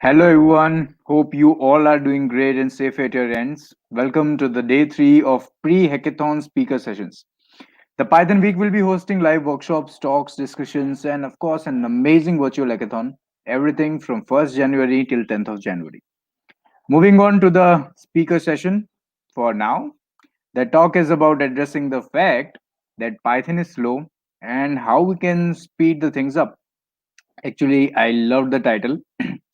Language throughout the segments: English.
Hello everyone, hope you all are doing great and safe at your ends. Welcome to the day 3 of pre-hackathon speaker sessions. The Python week will be hosting live workshops, talks, discussions, and of course an amazing virtual hackathon, everything from 1st January till 10th of January. Moving on to the speaker session for now, the talk is about addressing the fact that Python is slow and how we can speed the things up. Actually, I love the title.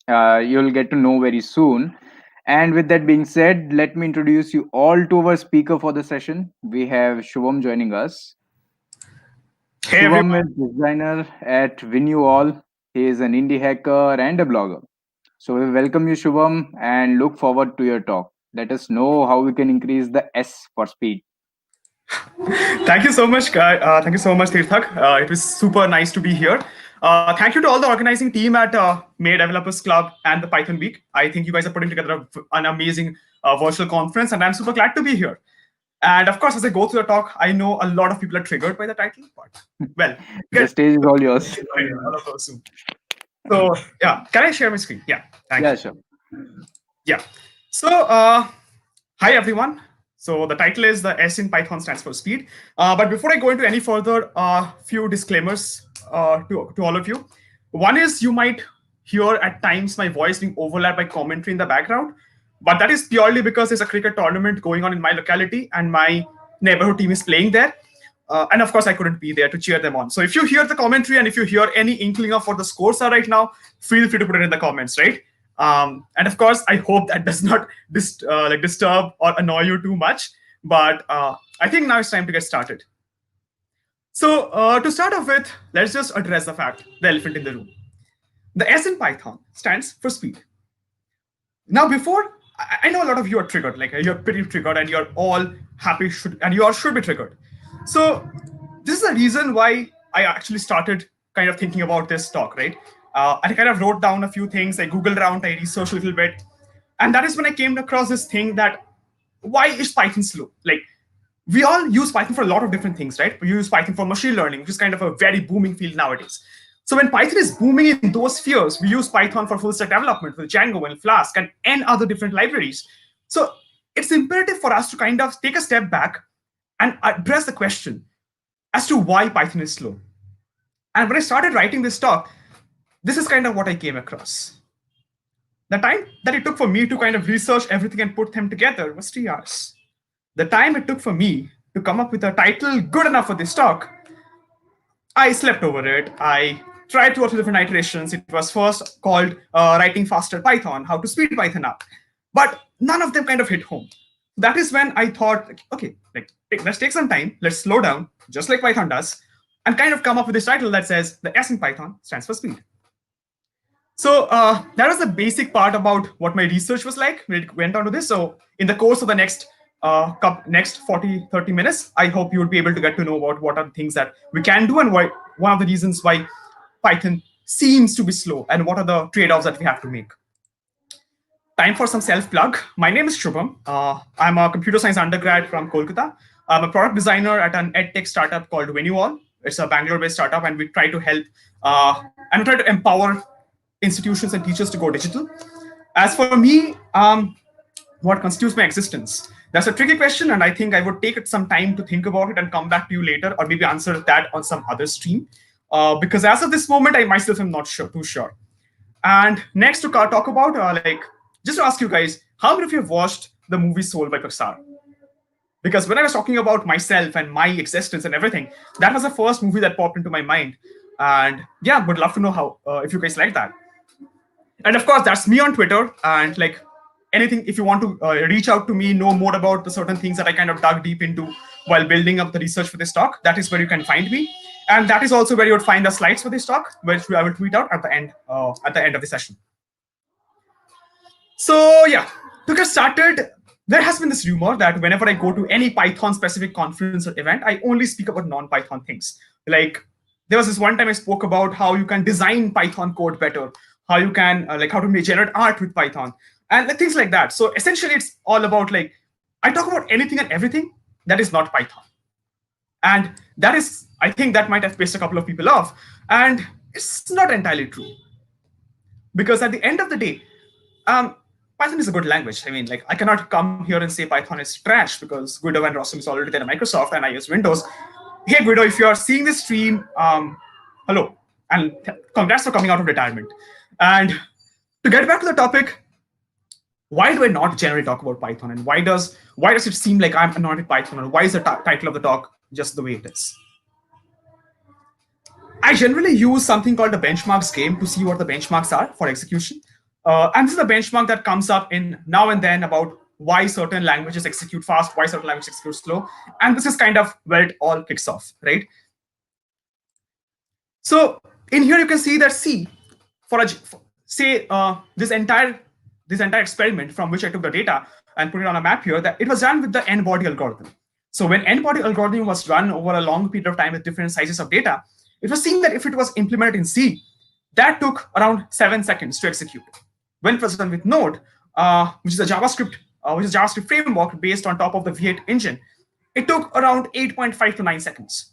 You'll get to know very soon. And with that being said, let me introduce you all to our speaker for the session. We have Shuvam joining us. Hey everyone. Shuvam is designer at Winuall. He is an indie hacker and a blogger. So we welcome you, Shuvam, and look forward to your talk. Let us know how we can increase the S for speed. Thank you so much, Guy. Thank you so much, Tirthak. It was super nice to be here. Thank you to all the organizing team at May Developers Club and the Python Week. I think you guys are putting together an amazing virtual conference, and I'm super glad to be here. And of course, as I go through the talk, I know a lot of people are triggered by the title, but well, The stage is all yours. all of us soon. So yeah, can I share my screen? Yeah, thank Yeah, you. sure. Yeah. So, hi everyone. So the title is the S in Python stands for speed. But before I go into any further, few disclaimers to all of you. One is you might hear at times my voice being overlapped by commentary in the background, but that is purely because there's a cricket tournament going on in my locality and my neighborhood team is playing there. And of course, I couldn't be there to cheer them on. So if you hear the commentary and if you hear any inkling of what the scores are right now, feel free to put it in the comments, right? And of course, I hope that does not disturb or annoy you too much. But I think now it's time to get started. So to start off with, let's just address the fact, the elephant in the room. The S in Python stands for speed. Now, before, I know a lot of you are triggered, like you're pretty triggered and you're all happy and you all should be triggered. So this is the reason why I actually started kind of thinking about this talk, right? I kind of wrote down a few things, I Googled around, I researched a little bit. And that is when I came across this thing that why is Python slow? Like, we all use Python for a lot of different things, right? We use Python for machine learning, which is kind of a very booming field nowadays. So when Python is booming in those spheres, we use Python for full stack development with Django and Flask and N other different libraries. So it's imperative for us to kind of take a step back and address the question as to why Python is slow. And when I started writing this talk, this is kind of what I came across. The time that it took for me to kind of research everything and put them together was 3 hours. The time it took for me to come up with a title good enough for this talk, I slept over it. I tried 2 or 3 different iterations. It was first called Writing Faster Python, How to Speed Python Up. But none of them kind of hit home. That is when I thought, okay, let's take some time, let's slow down, just like Python does, and kind of come up with this title that says the S in Python stands for speed. So that was the basic part about what my research was like when it went on to this. So in the course of the next 40, 30 minutes, I hope you would be able to get to know about what are the things that we can do and why one of the reasons why Python seems to be slow and what are the trade-offs that we have to make. Time for some self-plug. My name is Shubham. I'm a computer science undergrad from Kolkata. I'm a product designer at an edtech startup called Winuall. It's a Bangalore-based startup, and we try to help and we try to empower institutions and teachers to go digital. As for me, what constitutes my existence? That's a tricky question, and I think I would take some time to think about it and come back to you later, or maybe answer that on some other stream. Because as of this moment, I myself am not too sure. And next to talk about, just to ask you guys, how many of you have watched the movie Soul by Pixar? Because when I was talking about myself and my existence and everything, that was the first movie that popped into my mind. And yeah, would love to know how if you guys like that. And of course, that's me on Twitter. And like anything, if you want to reach out to me, know more about the certain things that I kind of dug deep into while building up the research for this talk, that is where you can find me. And that is also where you would find the slides for this talk, which I will tweet out at the end of the session. So yeah, to get started, there has been this rumor that whenever I go to any Python specific conference or event, I only speak about non-Python things. Like there was this one time I spoke about how you can design Python code better, how you can how to generate art with Python, and things like that. So essentially, it's all about I talk about anything and everything that is not Python, and that is, I think that might have pissed a couple of people off, and it's not entirely true, because at the end of the day, Python is a good language. I mean, like I cannot come here and say Python is trash because Guido and Rostam is already there at Microsoft and I use Windows. Hey Guido, if you are seeing this stream, hello, and congrats for coming out of retirement. And to get back to the topic, why do I not generally talk about Python, and why does it seem like I'm annoyed with Python, or why is the title of the talk just the way it is? I generally use something called the benchmarks game to see what the benchmarks are for execution. And this is a benchmark that comes up in now and then about why certain languages execute fast, why certain languages execute slow. And this is kind of where it all kicks off, right? So in here you can see that C, say this entire experiment from which I took the data and put it on a map here, that it was done with the n-body algorithm. So when n-body algorithm was run over a long period of time with different sizes of data, it was seen that if it was implemented in C, that took around 7 seconds to execute. When it was done with Node, which is a JavaScript framework based on top of the V8 engine, it took around 8.5 to 9 seconds.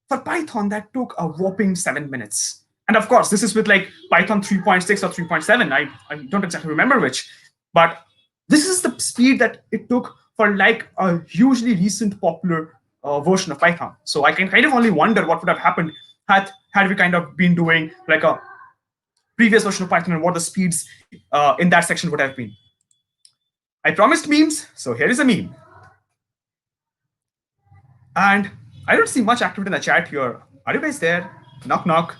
For Python, that took a whopping 7 minutes. And of course, this is with like Python 3.6 or 3.7. I don't exactly remember which, but this is the speed that it took for like a hugely recent popular version of Python. So I can kind of only wonder what would have happened had we kind of been doing like a previous version of Python and what the speeds in that section would have been. I promised memes, so here is a meme. And I don't see much activity in the chat here. Are you guys there? Knock, knock.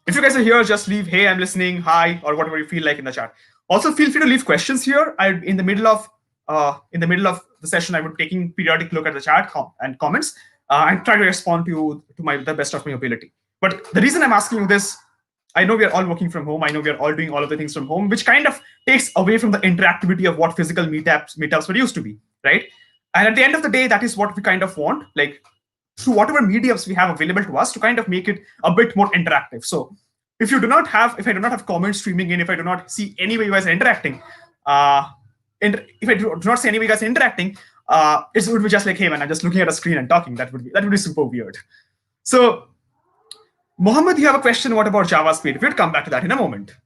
If you guys are here, just leave, hey, I'm listening, hi, or whatever you feel like in the chat. Also, feel free to leave questions here. In the middle of the session, I would be taking periodic look at the chat and comments and try to respond to the best of my ability. But the reason I'm asking you this, I know we are all working from home. I know we are all doing all of the things from home, which kind of takes away from the interactivity of what physical meetups were used to be, right? And at the end of the day, that is what we kind of want, like through whatever mediums we have available to us, to kind of make it a bit more interactive. So if I do not have comments streaming in, if I do not see any way you guys are interacting, and if I do not see any way you guys are interacting, it would be just like, hey man, I'm just looking at a screen and talking. That would be super weird. So Mohammed, you have a question. What about Java speed? We'll come back to that in a moment.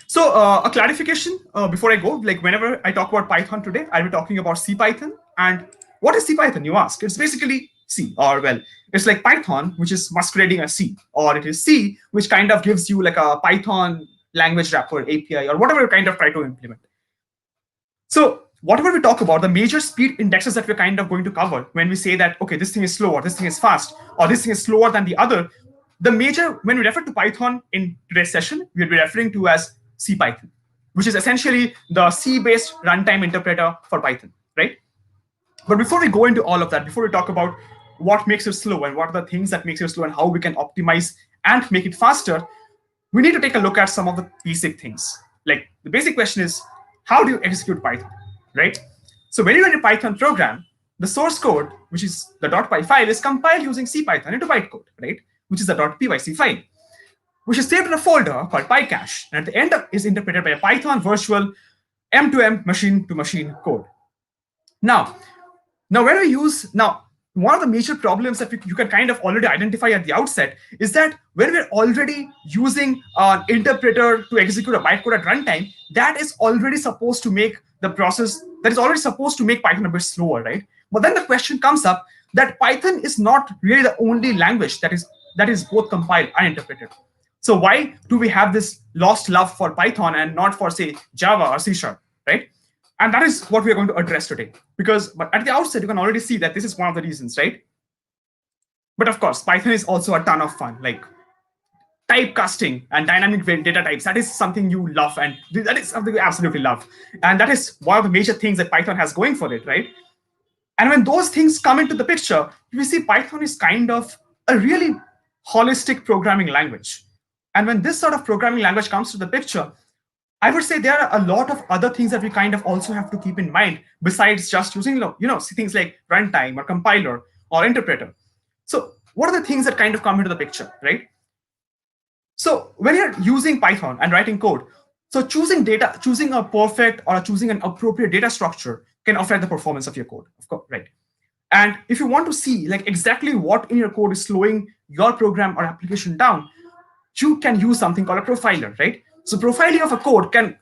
So a clarification before I go, like whenever I talk about Python today, I'll be talking about CPython. And what is CPython, you ask? It's basically C, or well, it's like Python, which is masquerading as C, or it is C, which kind of gives you like a Python language wrapper API, or whatever you kind of try to implement. So whatever we talk about, the major speed indexes that we're kind of going to cover when we say that, okay, this thing is slow, or this thing is fast, or this thing is slower than the other, when we refer to Python in today's session, we'll be referring to as CPython, which is essentially the C-based runtime interpreter for Python, right? But before we go into all of that, before we talk about what makes it slow and what are the things that makes it slow and how we can optimize and make it faster, we need to take a look at some of the basic things. Like the basic question is, how do you execute Python, right? So when you run a Python program, the source code, which is the .py file, is compiled using CPython into bytecode, right? Which is the .pyc file, which is saved in a folder called pycache. And at the end is interpreted by a Python virtual M2M machine-to-machine code. Now, one of the major problems that you can kind of already identify at the outset is that when we're already using an interpreter to execute a bytecode at runtime, that is already supposed to make Python a bit slower, right? But then the question comes up that Python is not really the only language that is both compiled and interpreted. So why do we have this lost love for Python and not for, say, Java or C#, right? And that is what we're going to address today. But at the outset, you can already see that this is one of the reasons, right? But of course, Python is also a ton of fun. Like typecasting and dynamic data types, that is something you love, and that is something you absolutely love. And that is one of the major things that Python has going for it, right? And when those things come into the picture, we see Python is kind of a really holistic programming language. And when this sort of programming language comes to the picture, I would say there are a lot of other things that we kind of also have to keep in mind besides just using, things like runtime or compiler or interpreter. So what are the things that kind of come into the picture, right? So when you're using Python and writing code, so choosing a perfect or choosing an appropriate data structure can affect the performance of your code, of course, right? And if you want to see like exactly what in your code is slowing your program or application down, you can use something called a profiler, right? So profiling of a code can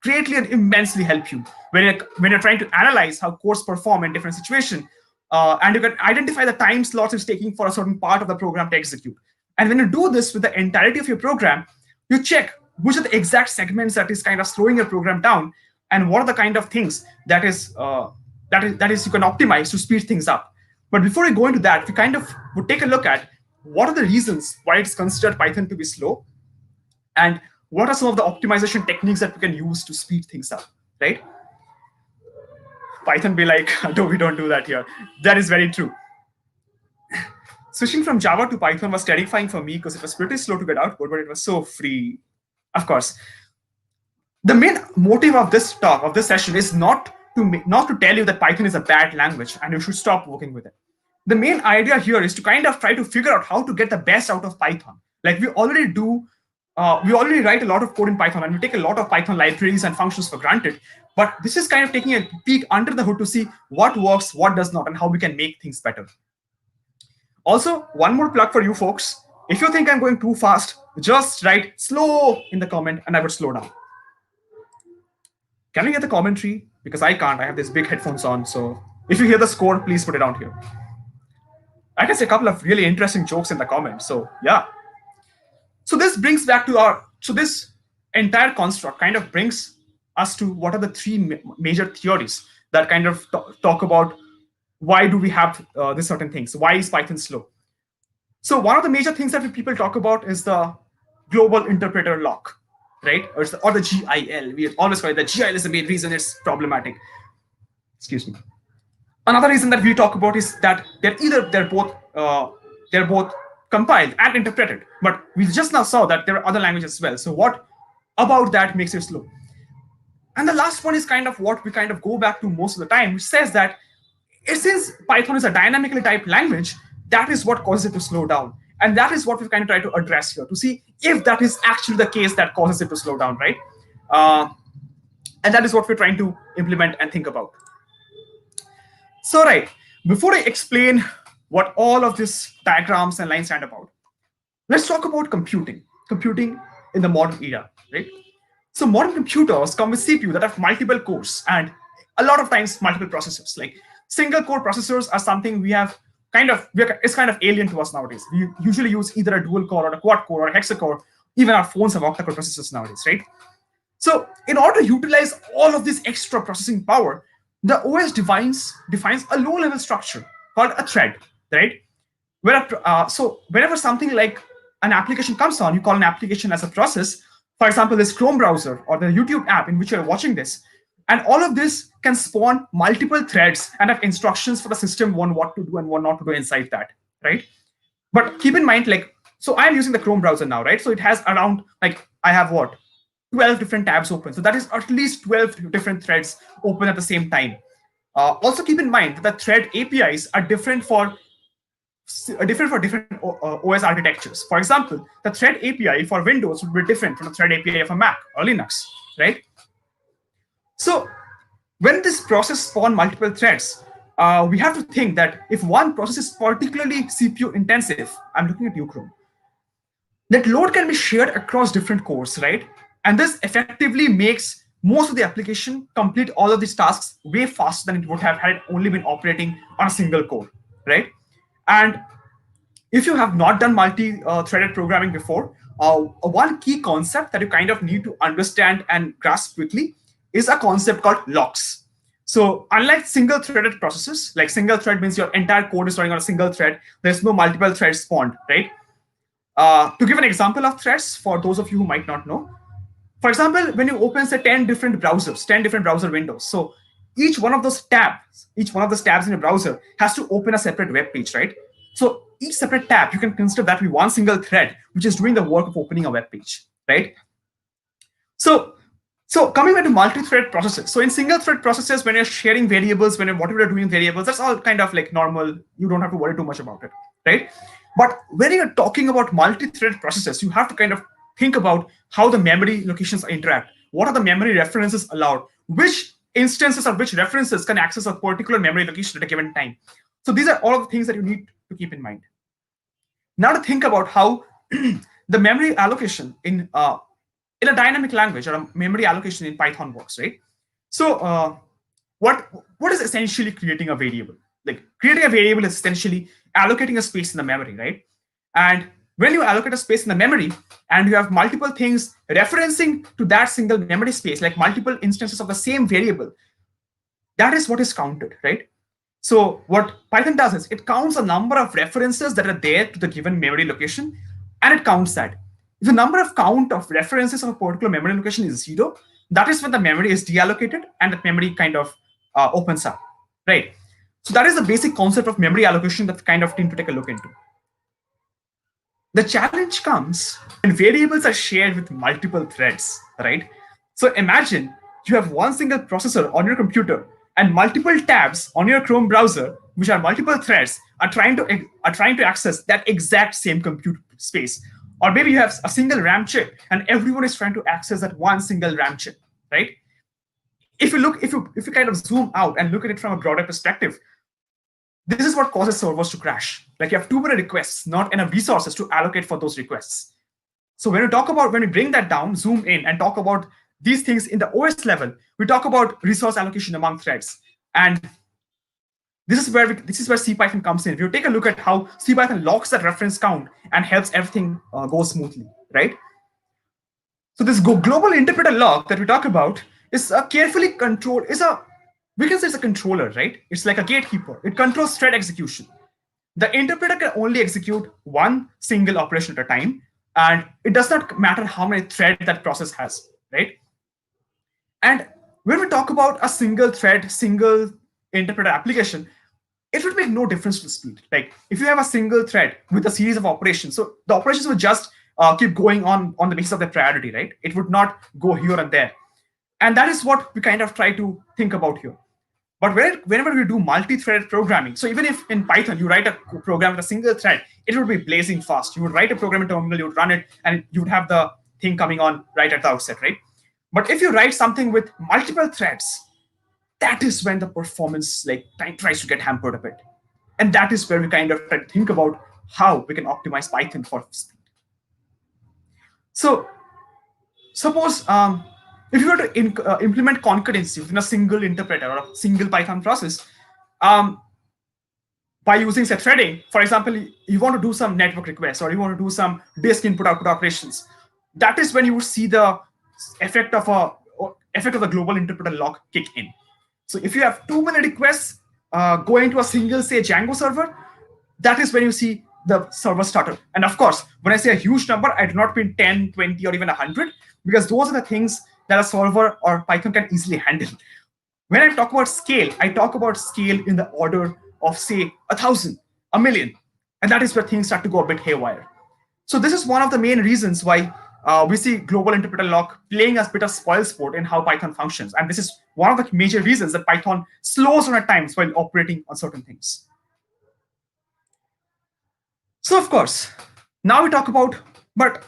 greatly and immensely help you when you're trying to analyze how codes perform in different situations. And you can identify the time slots it's taking for a certain part of the program to execute. And when you do this with the entirety of your program, you check which are the exact segments that is kind of slowing your program down, and what are the kind of things that is you can optimize to speed things up. But before we go into that, we kind of would take a look at what are the reasons why it's considered Python to be slow, and what are some of the optimization techniques that we can use to speed things up, right? Python be like, no, we don't do that here. That is very true. Switching from Java to Python was terrifying for me because it was pretty slow to get output, but it was so free. Of course, the main motive of this talk, of this session, is not to tell you that Python is a bad language and you should stop working with it. The main idea here is to kind of try to figure out how to get the best out of Python. Like we already do, we already write a lot of code in Python, and we take a lot of Python libraries and functions for granted. But this is kind of taking a peek under the hood to see what works, what does not, and how we can make things better. Also, one more plug for you folks. If you think I'm going too fast, just write slow in the comment and I would slow down. Can we get the commentary? Because I can't. I have these big headphones on. So if you hear the score, please put it down here. I can say a couple of really interesting jokes in the comments. So yeah. So this brings back to this entire construct kind of brings us to what are the three major theories that kind of talk about why do we have these certain things? Why is Python slow? So one of the major things that people talk about is the global interpreter lock, right? Or the GIL. We always call it the GIL is the main reason it's problematic. Excuse me. Another reason that we talk about is that they're both compiled and interpreted. But we just now saw that there are other languages as well. So what about that makes it slow? And the last one is kind of what we kind of go back to most of the time, which says that since Python is a dynamically typed language, that is what causes it to slow down. And that is what we kind of try to address here, to see if that is actually the case that causes it to slow down, right? And that is what we're trying to implement and think about. So, right, before I explain what all of these diagrams and lines stand about, let's talk about computing in the modern era, right? So modern computers come with CPU that have multiple cores and a lot of times multiple processors. Like single core processors are something it's kind of alien to us nowadays. We usually use either a dual core or a quad core or a hexa-core. Even our phones have octa-core processors nowadays, right? So in order to utilize all of this extra processing power, the OS defines a low-level structure called a thread, right? So whenever something like an application comes on, you call an application as a process. For example, this Chrome browser or the YouTube app in which you're watching this. And all of this can spawn multiple threads and have instructions for the system on what to do and what not to do inside that, right? But keep in mind, so I'm using the Chrome browser now, right? So it has around, I have 12 different tabs open. So that is at least 12 different threads open at the same time. Also keep in mind that the thread APIs are different for different OS architectures. For example, the thread API for Windows would be different from the thread API for Mac or Linux, right? So when this process spawn multiple threads, we have to think that if one process is particularly CPU intensive, I'm looking at you, Chrome, that load can be shared across different cores, right? And this effectively makes most of the application complete all of these tasks way faster than it would have had it only been operating on a single core, right? And if you have not done multi-threaded programming before, one key concept that you kind of need to understand and grasp quickly is a concept called locks. So unlike single-threaded processes, like single thread means your entire code is running on a single thread, there's no multiple threads spawned, right? To give an example of threads, for those of you who might not know, for example, when you open, say, 10 different browsers, 10 different browser windows, so each one of those tabs in your browser has to open a separate web page, right? So each separate tab, you can consider that to be one single thread, which is doing the work of opening a web page, right? So coming back to multi-thread processes. So in single-thread processes, when you're sharing variables, whatever you're doing variables, that's all kind of like normal. You don't have to worry too much about it, right? But when you're talking about multi-thread processes, you have to kind of think about how the memory locations interact. What are the memory references allowed? Which instances of which references can access a particular memory location at a given time? So these are all of the things that you need to keep in mind. Now to think about how the memory allocation in in a dynamic language or a memory allocation in Python works, right? So what is essentially creating a variable? Like creating a variable is essentially allocating a space in the memory, right? And when you allocate a space in the memory and you have multiple things referencing to that single memory space, like multiple instances of the same variable, that is what is counted, right? So what Python does is it counts a number of references that are there to the given memory location, and it counts that. If the number of count of references of a particular memory location is 0, that is when the memory is deallocated and the memory kind of opens up, right? So that is the basic concept of memory allocation that kind of need to take a look into. The challenge comes when variables are shared with multiple threads, right? So imagine you have one single processor on your computer and multiple tabs on your Chrome browser, which are multiple threads, are trying to access that exact same compute space. Or maybe you have a single RAM chip and everyone is trying to access that one single RAM chip, right? If you kind of zoom out and look at it from a broader perspective, this is what causes servers to crash. Like you have too many requests, not enough resources to allocate for those requests. So when we bring that down, zoom in and talk about these things in the OS level, we talk about resource allocation among threads. And this is where CPython comes in. If you take a look at how CPython locks that reference count and helps everything go smoothly, right? So this global interpreter lock that we talk about is a carefully controlled, we can say it's a controller, right? It's like a gatekeeper. It controls thread execution. The interpreter can only execute one single operation at a time, and it does not matter how many threads that process has, right? And when we talk about a single thread, single interpreter application, it would make no difference to speed. Like if you have a single thread with a series of operations, so the operations would just keep going on the basis of their priority, right? It would not go here and there. And that is what we kind of try to think about here. But whenever we do multi-threaded programming, so even if in Python you write a program with a single thread, it would be blazing fast. You would write a program in terminal, you would run it, and you would have the thing coming on right at the outset, right? But if you write something with multiple threads, that is when the performance tries to get hampered a bit. And that is where we kind of try to think about how we can optimize Python for speed. So suppose if you were to implement concatency within a single interpreter or a single Python process, by using set threading, for example, you want to do some network requests or you want to do some disk input output operations, that is when you would see the effect of the global interpreter lock kick in. So if you have too many requests going to a single, say, Django server, that is when you see the server stutter. And of course, when I say a huge number, I do not mean 10, 20, or even 100, because those are the things that a server or Python can easily handle. When I talk about scale, I talk about scale in the order of, say, 1,000, 1,000,000. And that is where things start to go a bit haywire. So this is one of the main reasons why we see global interpreter lock playing a bit of spoil sport in how Python functions. And this is one of the major reasons that Python slows down at times while operating on certain things. So of course, now we talk about, but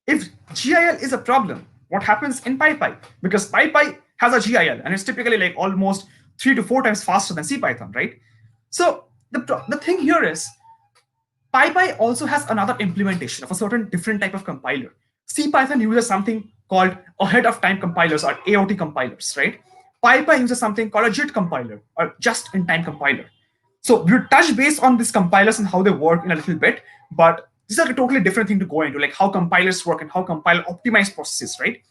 if GIL is a problem, what happens in PyPy? Because PyPy has a GIL and it's typically like almost 3 to 4 times faster than CPython, right? So the thing here is PyPy also has another implementation of a certain different type of compiler. CPython uses something called ahead of time compilers or Aot compilers, right? PyPy uses something called a JIT compiler or just in time compiler. So we'll touch base on these compilers and how they work in a little bit, but this is a totally different thing to go into, like how compilers work and how compiler optimize processes, right?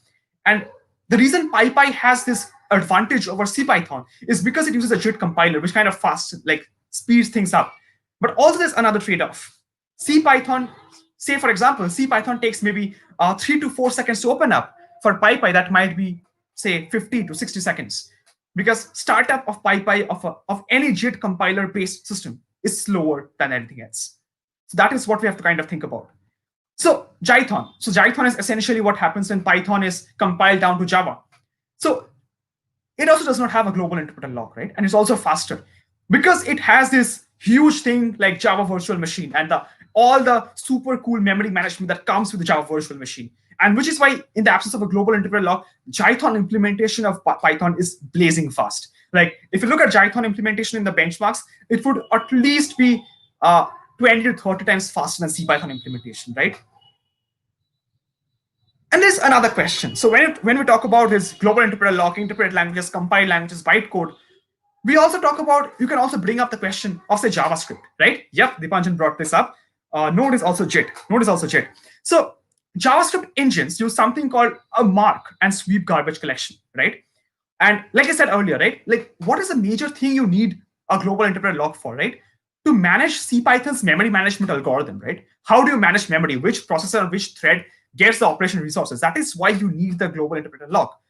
And the reason PyPy has this advantage over CPython is because it uses a JIT compiler, which kind of speeds things up. But also there's another trade-off. CPython, say for example, CPython takes maybe 3 to 4 seconds to open up. For PyPy, that might be, say, 50 to 60 seconds. Because startup of PyPy of any JIT compiler-based system is slower than anything else. So that is what we have to kind of think about. So Jython. So Jython is essentially what happens when Python is compiled down to Java. So it also does not have a global interpreter lock, right? And it's also faster because it has this huge thing like Java virtual machine and all the super cool memory management that comes with the Java virtual machine. And which is why, in the absence of a global interpreter lock, Jython implementation of Python is blazing fast. Like, if you look at Jython implementation in the benchmarks, it would at least be 20 to 30 times faster than CPython implementation, right? And there's another question. So when we talk about this global interpreter lock, interpreted languages, compiled languages, bytecode, we also talk about, you can also bring up the question of say JavaScript, right? Yep, Dipanjan brought this up. Node is also JIT. Node is also JIT. So JavaScript engines use something called a mark and sweep garbage collection, right? And like I said earlier, right? Like, what is the major thing you need a global interpreter lock for, right? To manage CPython's memory management algorithm, right? How do you manage memory? Which processor, which thread gets the operation resources? That is why you need the global interpreter lock.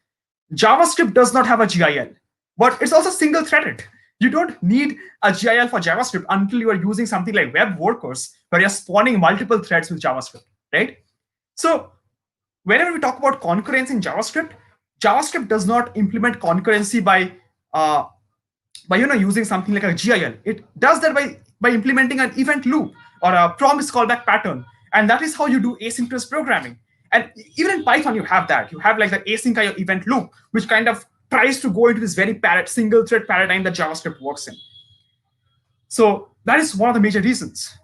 JavaScript does not have a GIL, but it's also single threaded. You don't need a GIL for JavaScript until you are using something like web workers where you're spawning multiple threads with JavaScript, right? So whenever we talk about concurrency in JavaScript, JavaScript does not implement concurrency uh, by using something like a GIL. It does that by implementing an event loop or a promise callback pattern, and that is how you do asynchronous programming. And even in Python, you have that. You have like the async IO event loop, which kind of tries to go into this very single thread paradigm that JavaScript works in. So that is one of the major reasons.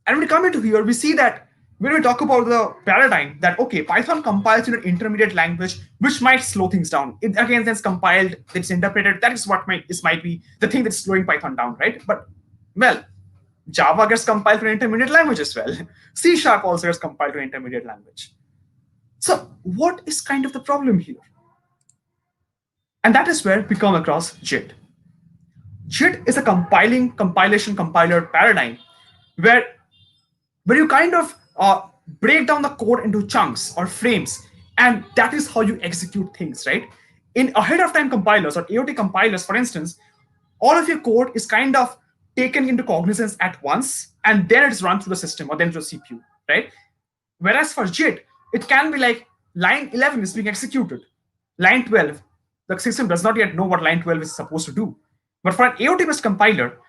And when we come into here, we see that when we talk about the paradigm that, okay, Python compiles in an intermediate language, which might slow things down. It again then it's compiled, it's interpreted. That is what might be the thing that's slowing Python down, right? But well, Java gets compiled to an intermediate language as well. C# also gets compiled to an intermediate language. So what is kind of the problem here? And that is where we come across JIT. JIT is a compilation compiler paradigm where you kind of break down the code into chunks or frames, and that is how you execute things, right? In ahead of time compilers or Aot compilers, for instance, all of your code is kind of taken into cognizance at once, and then it's run through the system or then through the CPU, right? Whereas for JIT, it can be like line 11 is being executed, line 12, the system does not yet know what line 12 is supposed to do. But for an Aot-based compiler,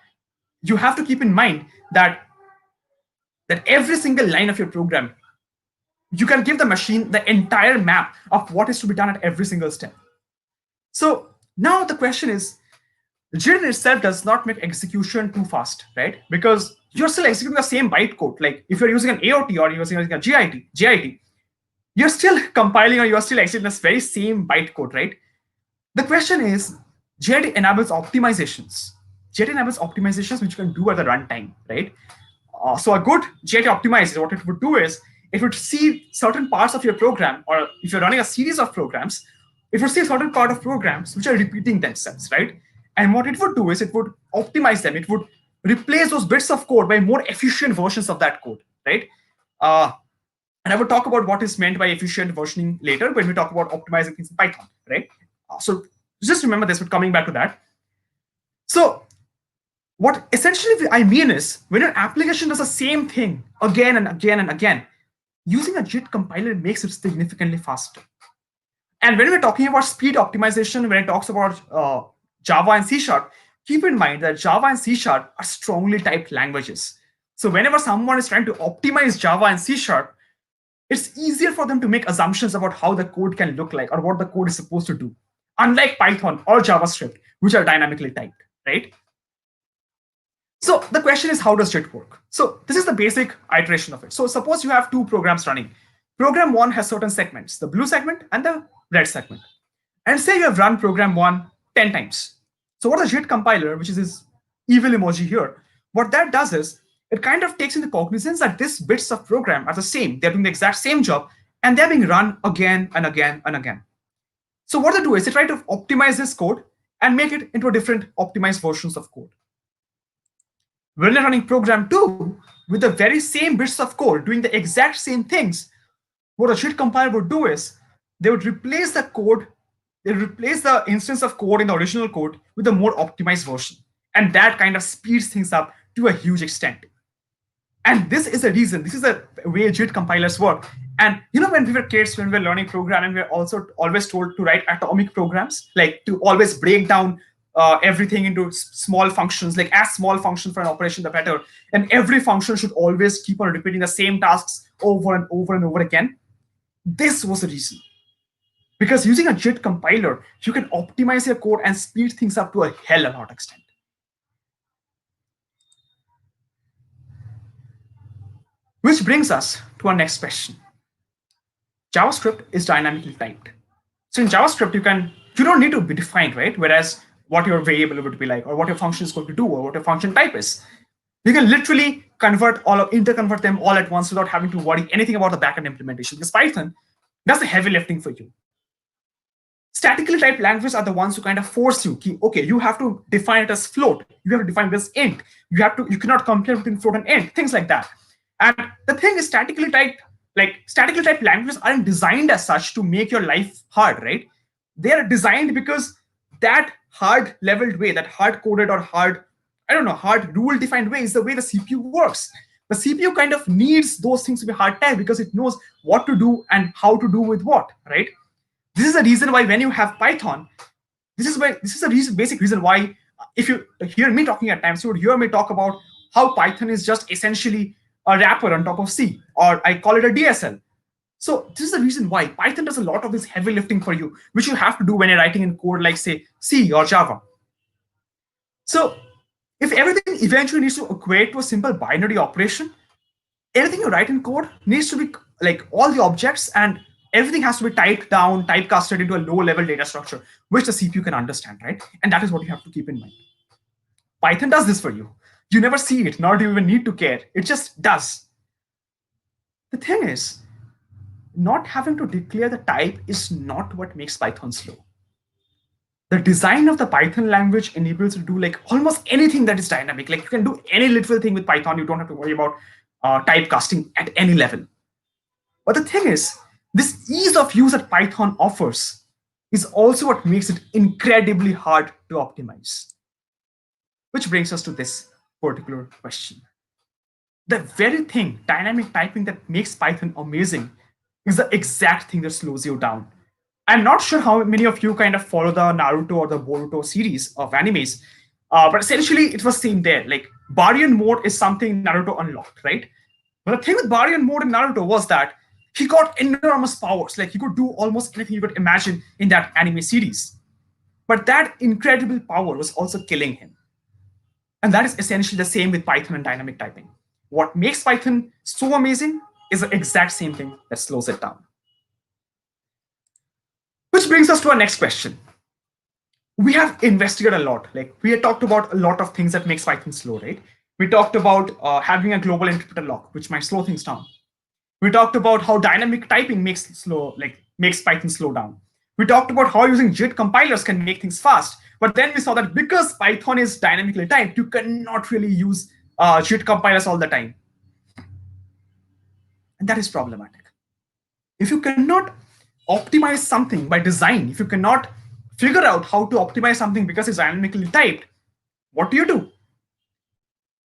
you have to keep in mind that every single line of your program, you can give the machine the entire map of what is to be done at every single step. So now the question is, JIT itself does not make execution too fast, right? Because you're still executing the same bytecode. Like if you're using an Aot or you're using a JIT, you're still compiling or you're still executing this very same bytecode, right? The question is, JIT enables optimizations. JIT enables optimizations which you can do at the runtime, right? So a good JIT optimizer, what it would do is, it would see certain parts of your program, or if you're running a series of programs, it would see a certain part of programs which are repeating themselves, right? And what it would do is it would optimize them. It would replace those bits of code by more efficient versions of that code, right? And I will talk about what is meant by efficient versioning later when we talk about optimizing things in Python, right? So just remember this, but coming back to that. So what essentially I mean is, when your application does the same thing again and again and again, using a JIT compiler makes it significantly faster. And when we're talking about speed optimization, when it talks about Java and C#, keep in mind that Java and C# are strongly typed languages. So whenever someone is trying to optimize Java and C#, it's easier for them to make assumptions about how the code can look like or what the code is supposed to do, unlike Python or JavaScript, which are dynamically typed, right? So the question is, how does JIT work? So this is the basic iteration of it. So suppose you have two programs running. Program one has certain segments, the blue segment and the red segment. And say you have run program one 10 times. So what the JIT compiler, which is this evil emoji here, what that does is, it kind of takes into cognizance that these bits of program are the same. They're doing the exact same job, and they're being run again and again and again. So what they do is they try to optimize this code and make it into a different optimized versions of code. When you're running program two with the very same bits of code doing the exact same things, what a JIT compiler would do is they would replace the code, they replace the instance of code in the original code with a more optimized version. And that kind of speeds things up to a huge extent. And this is a reason, this is the way JIT compilers work. And when we were kids, when we were learning programming, we were also always told to write atomic programs, like to always break down everything into small functions, like as small function for an operation, the better. And every function should always keep on repeating the same tasks over and over and over again. This was the reason. Because using a JIT compiler, you can optimize your code and speed things up to a hell of a lot extent. Which brings us to our next question. JavaScript is dynamically typed. So in JavaScript, you don't need to be defined, right? Whereas what your variable would be like, or what your function is going to do, or what your function type is. You can literally interconvert them all at once without having to worry anything about the backend implementation. Because Python does the heavy lifting for you. Statically typed languages are the ones who kind of force you. Okay, you have to define it as float. You have to define this int. You cannot compare between float and int. Things like that. And the thing is, statically typed languages aren't designed as such to make your life hard, right? They are designed because that hard leveled way, that hard coded or hard rule defined way is the way the CPU works. The CPU kind of needs those things to be hard typed because it knows what to do and how to do with what, right? This is the reason why when you have Python, this is the basic reason why if you hear me talking at times, you would hear me talk about how Python is just essentially a wrapper on top of C, or I call it a DSL. So this is the reason why Python does a lot of this heavy lifting for you, which you have to do when you're writing in code like, say, C or Java. So if everything eventually needs to equate to a simple binary operation, anything you write in code needs to be like all the objects and everything has to be typed down, typecasted into a low-level data structure, which the CPU can understand, right? And that is what you have to keep in mind. Python does this for you. You never see it, nor do you even need to care. It just does. The thing is, not having to declare the type is not what makes Python slow. The design of the Python language enables you to do like almost anything that is dynamic. Like you can do any little thing with Python. You don't have to worry about typecasting at any level. But the thing is, this ease of use that Python offers is also what makes it incredibly hard to optimize. Which brings us to this particular question. The very thing, dynamic typing, that makes Python amazing is the exact thing that slows you down. I'm not sure how many of you kind of follow the Naruto or the Boruto series of animes, but essentially it was seen there. Like Baryon mode is something Naruto unlocked, right? But the thing with Baryon mode in Naruto was that he got enormous powers. Like he could do almost anything you could imagine in that anime series. But that incredible power was also killing him. And that is essentially the same with Python and dynamic typing. What makes Python so amazing is the exact same thing that slows it down. Which brings us to our next question. We have investigated a lot. Like we had talked about a lot of things that makes Python slow, right? We talked about having a global interpreter lock, which might slow things down. We talked about how dynamic typing makes Python slow down. We talked about how using JIT compilers can make things fast. But then we saw that because Python is dynamically typed, you cannot really use JIT compilers all the time. And that is problematic. If you cannot optimize something by design, if you cannot figure out how to optimize something because it's dynamically typed, what do you do?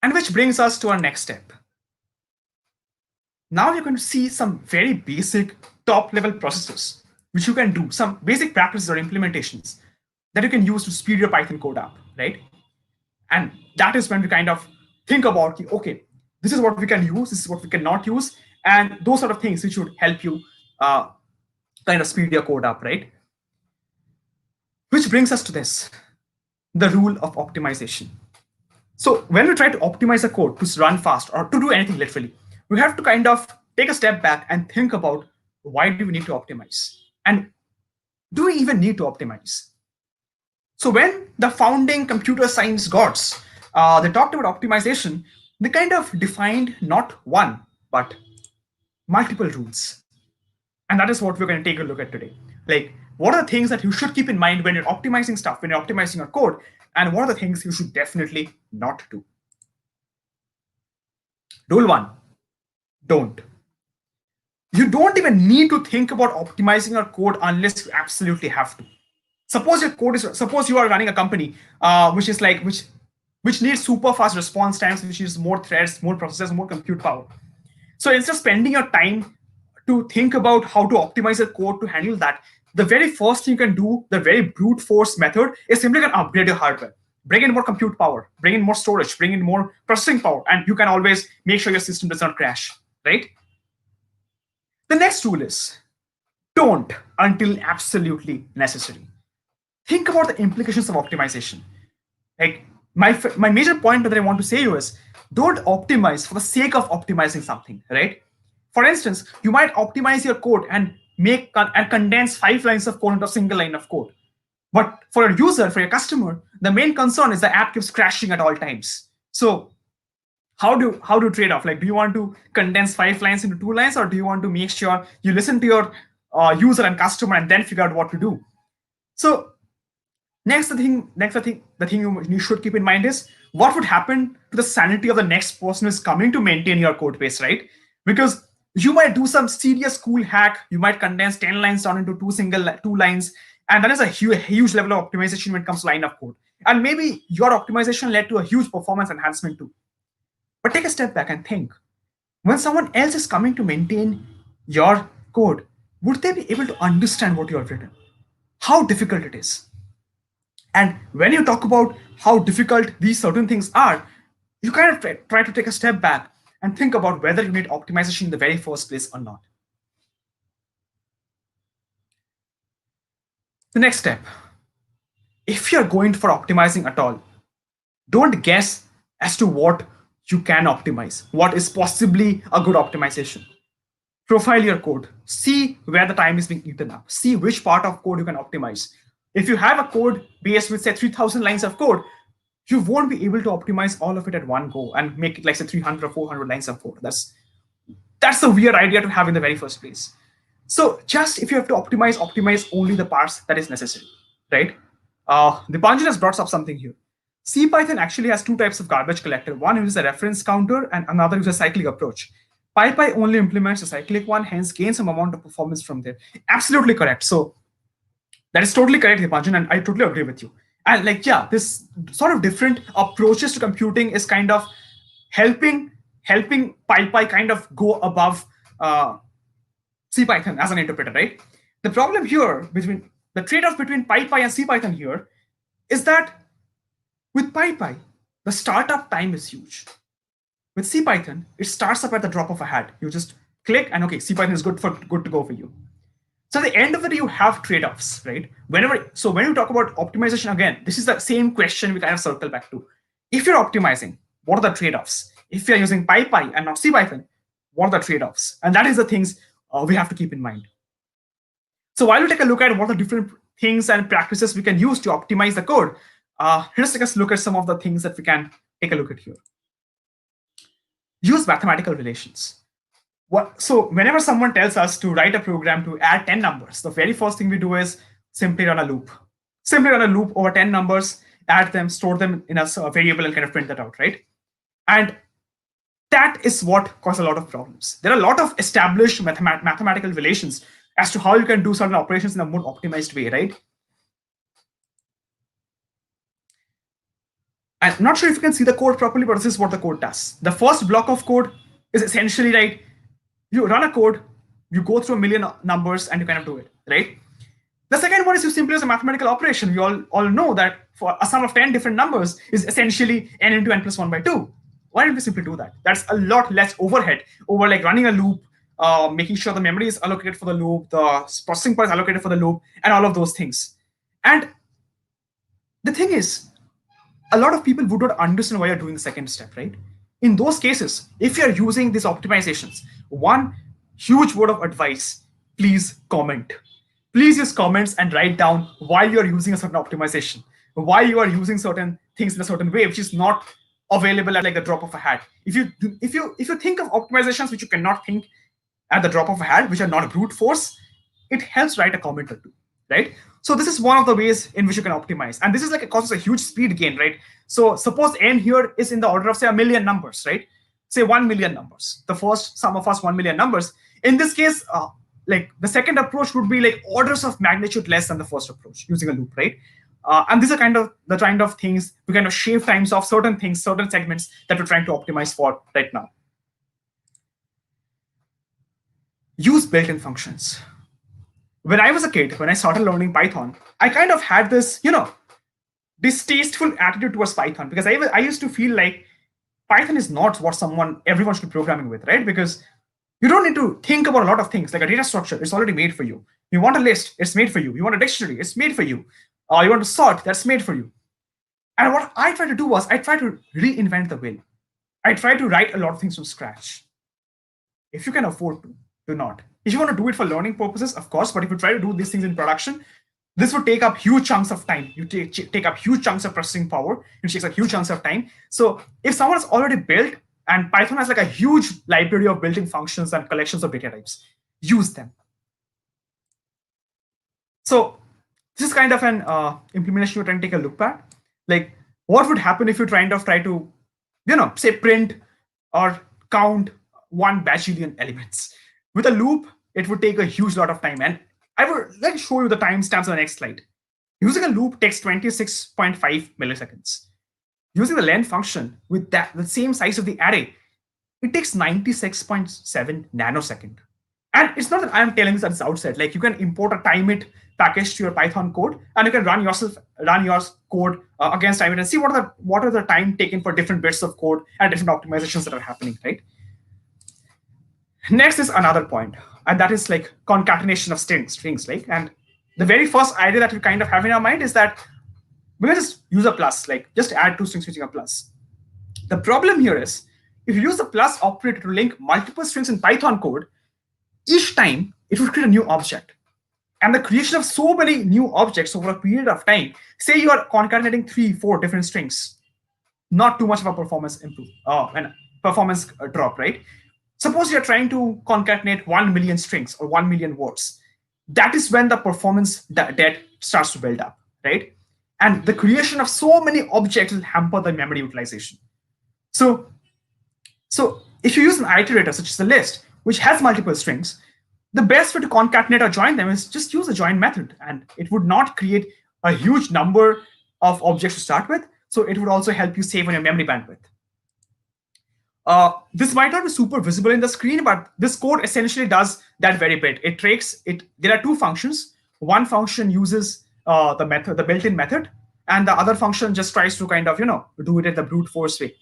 And which brings us to our next step. Now you're going to see some very basic top-level processes, which you can do, some basic practices or implementations that you can use to speed your Python code up, right? And that is when we kind of think about, okay, this is what we can use, this is what we cannot use, and those sort of things which would help you kind of speed your code up, right? Which brings us to this, the rule of optimization. So when we try to optimize a code to run fast or to do anything literally, we have to kind of take a step back and think about why do we need to optimize? And do we even need to optimize? So when the founding computer science gods, they talked about optimization, they kind of defined not one, but multiple rules. And that is what we're going to take a look at today. Like, what are the things that you should keep in mind when you're optimizing stuff, when you're optimizing your code, and what are the things you should definitely not do? Rule 1, don't. You don't even need to think about optimizing your code unless you absolutely have to. Suppose you are running a company which needs super fast response times, which needs more threads, more processors, more compute power. So instead of spending your time to think about how to optimize your code to handle that, the very first thing you can do, the very brute force method, is simply to upgrade your hardware. Bring in more compute power, bring in more storage, bring in more processing power, and you can always make sure your system does not crash, right? The next rule is don't until absolutely necessary. Think about the implications of optimization. Like my major point that I want to say you is don't optimize for the sake of optimizing something, right? For instance, you might optimize your code and make and condense 5 lines of code into a single line of code. But for a user, for your customer, the main concern is the app keeps crashing at all times. So how do you trade off? Like, do you want to condense 5 lines into 2 lines, or do you want to make sure you listen to your user and customer and then figure out what to do? So the thing you should keep in mind is what would happen to the sanity of the next person who's coming to maintain your code base, right? Because you might do some serious cool hack, you might condense 10 lines down into 2 lines, and that is a huge level of optimization when it comes to line of code. And maybe your optimization led to a huge performance enhancement too. But take a step back and think, when someone else is coming to maintain your code, would they be able to understand what you have written? How difficult it is? And when you talk about how difficult these certain things are, you kind of try to take a step back and think about whether you need optimization in the very first place or not. The next step, if you're going for optimizing at all, don't guess as to what you can optimize, what is possibly a good optimization. Profile your code, see where the time is being eaten up, see which part of code you can optimize. If you have a code base with, say, 3,000 lines of code, you won't be able to optimize all of it at one go and make it like, say, 300 or 400 lines of code. That's a weird idea to have in the very first place. So just if you have to optimize only the parts that is necessary, right? Dipanjan has brought up something here. CPython actually has two types of garbage collector. One uses a reference counter and another uses a cyclic approach. PyPy only implements a cyclic one, hence gain some amount of performance from there. Absolutely correct. So that is totally correct, Dipanjan, and I totally agree with you. And like, yeah, this sort of different approaches to computing is kind of helping PyPy kind of go above CPython as an interpreter, right? The problem here between the trade-off between PyPy and CPython here is that with PyPy, the startup time is huge. With CPython, it starts up at the drop of a hat. You just click and okay, CPython is good to go for you. So at the end of the day, you have trade-offs, right? When you talk about optimization, again, this is the same question we kind of circle back to. If you're optimizing, what are the trade-offs? If you're using PyPy and not CPython, what are the trade-offs? And that is the things we have to keep in mind. So while we take a look at what are the different things and practices we can use to optimize the code, let's take a look at some of the things that we can take a look at here. Use mathematical relations. So whenever someone tells us to write a program to add 10 numbers, the very first thing we do is simply run a loop. Simply run a loop over 10 numbers, add them, store them in a variable, and kind of print that out, right? And that is what causes a lot of problems. There are a lot of established mathematical relations as to how you can do certain operations in a more optimized way, right? I'm not sure if you can see the code properly, but this is what the code does. The first block of code is essentially like you run a code, you go through a million numbers, and you kind of do it, right? The second one is you simply use a mathematical operation. We all know that for a sum of 10 different numbers is essentially n into n plus 1 by 2. Why don't we simply do that? That's a lot less overhead over like running a loop, making sure the memory is allocated for the loop, the processing power is allocated for the loop, and all of those things. And the thing is, a lot of people would not understand why you're doing the second step, right? In those cases, if you're using these optimizations, one huge word of advice, please comment. Please use comments and write down why you're using a certain optimization, why you are using certain things in a certain way, which is not available at like the drop of a hat. If you think of optimizations which you cannot think at the drop of a hat, which are not a brute force, it helps write a comment or two, right? So this is one of the ways in which you can optimize. And this is like it causes a huge speed gain, right? So suppose n here is in the order of, say, a million numbers, right? Say 1 million numbers. The first sum of us 1 million numbers. In this case, like the second approach would be like orders of magnitude less than the first approach using a loop, right? And these are kind of the kind of things we kind of shave times off certain things, certain segments that we're trying to optimize for right now. Use built-in functions. When I was a kid, when I started learning Python, I kind of had this, distasteful attitude towards Python because I used to feel like Python is not what everyone should be programming with, right? Because you don't need to think about a lot of things like a data structure. It's already made for you. You want a list, it's made for you. You want a dictionary, it's made for you. You want to sort, that's made for you. And what I tried to do was I tried to reinvent the wheel. I tried to write a lot of things from scratch. If you can afford to, do not. If you want to do it for learning purposes, of course, but if you try to do these things in production, this would take up huge chunks of time. You take up huge chunks of processing power. It takes up huge chunks of time. So if someone's already built, and Python has like a huge library of built-in functions and collections of data types, use them. So this is kind of an implementation you're trying to take a look at. Like, what would happen if you try to, say print or count 1 bajillion elements? With a loop, it would take a huge lot of time. And I will show you the timestamps on the next slide. Using a loop takes 26.5 milliseconds. Using the len function with the same size of the array, it takes 96.7 nanosecond. And it's not that I'm telling this at the outset. Like, you can import a timeit package to your Python code, and you can run your code against timeit and see what are the time taken for different bits of code and different optimizations that are happening, right? Next is another point, and that is like concatenation of strings, like, and the very first idea that we kind of have in our mind is that we can just use a plus, like just add two strings using a plus. The problem here is if you use the plus operator to link multiple strings in Python code, each time it would create a new object. And the creation of so many new objects over a period of time, say you are concatenating 3-4 different strings, not too much of a performance drop, right? Suppose you're trying to concatenate 1 million strings or 1 million words. That is when the performance debt starts to build up, right? And the creation of so many objects will hamper the memory utilization. So if you use an iterator such as a list, which has multiple strings, the best way to concatenate or join them is just use a join method, and it would not create a huge number of objects to start with. So it would also help you save on your memory bandwidth. This might not be super visible in the screen, but this code essentially does that very bit. It takes it. There are two functions. One function uses the built-in method, and the other function just tries to kind of do it in the brute force way.